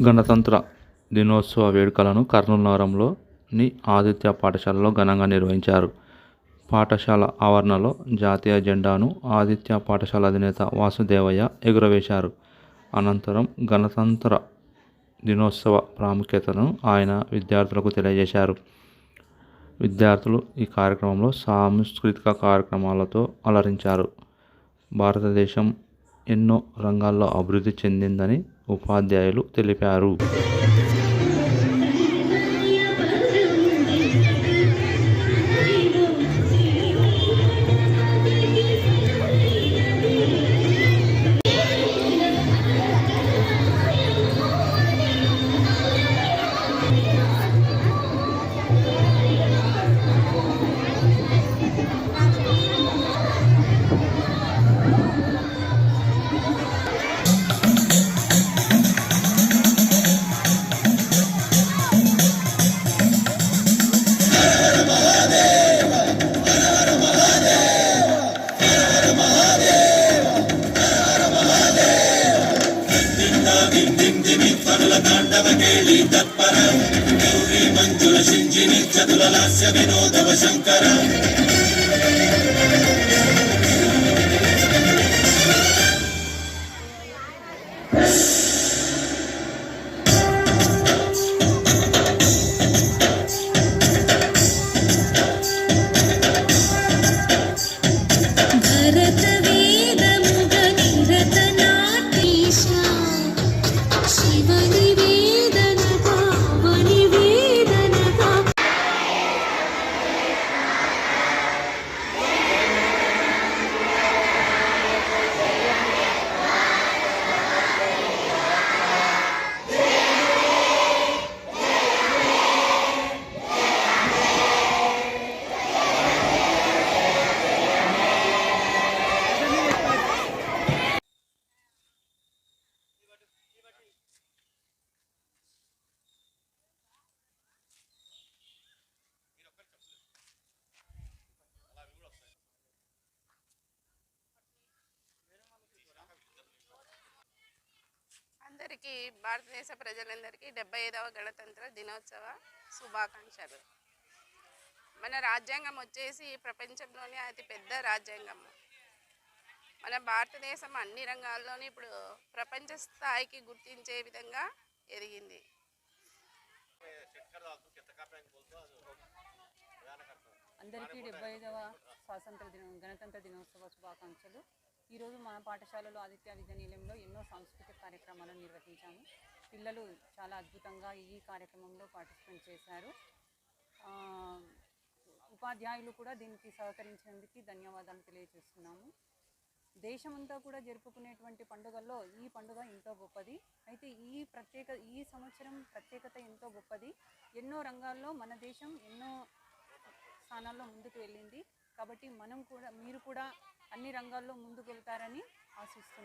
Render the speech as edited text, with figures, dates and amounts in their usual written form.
గణతంత్ర దినోత్సవ వేడుకలను కర్నూలు నగరంలోని ఆదిత్య పాఠశాలలో ఘనంగా నిర్వహించారు. పాఠశాల ఆవరణలో జాతీయ జెండాను ఆదిత్య పాఠశాల అధినేత వాసుదేవయ్య ఎగురవేశారు. అనంతరం గణతంత్ర దినోత్సవ ప్రాముఖ్యతను ఆయన విద్యార్థులకు తెలియజేశారు. విద్యార్థులు ఈ కార్యక్రమంలో సాంస్కృతిక కార్యక్రమాలతో అలరించారు. భారతదేశం ఎన్నో రంగాల్లో అభివృద్ధి చెందిందని ఉపాధ్యాయులు తెలిపారు. తాండవకేళి తత్పర గౌరీ మంజుల శింజిని చతుల లాస్య వినోదవ శంకర అందరికీ భారతదేశ ప్రజలందరికీ 75వ గణతంత్ర దినోత్సవ శుభాకాంక్షలు. మన రాజ్యాంగం వచ్చేసి ప్రపంచంలోనే అతిపెద్ద రాజ్యాంగం. మన భారతదేశం అన్ని రంగాల్లోనూ ఇప్పుడు ప్రపంచ స్థాయికి గుర్తించే విధంగా ఎదిగింది. అందరికీ 75వ గణతంత్ర దినోత్సవ శుభాకాంక్షలు. ఈరోజు మన పాఠశాలలో ఆదిత్య విద్యానిలయంలో ఎన్నో సాంస్కృతిక కార్యక్రమాలను నిర్వహించాము. పిల్లలు చాలా అద్భుతంగా ఈ కార్యక్రమంలో పార్టిసిపేట్ చేశారు. ఉపాధ్యాయులు కూడా దీనికి సహకరించినందుకు ధన్యవాదాలు తెలియజేస్తున్నాము. దేశమంతా కూడా జరుపుకునేటువంటి పండుగల్లో ఈ పండుగ ఎంతో గొప్పది. అయితే ఈ సంవత్సరం ప్రత్యేకత ఎంతో గొప్పది. ఎన్నో రంగాల్లో మన దేశం ఎన్నో స్థానాల్లో ముందుకు వెళ్ళింది. కాబట్టి మీరు కూడా అన్ని రంగాల్లో ముందుకు వెళ్తారని ఆశిస్తున్నాను.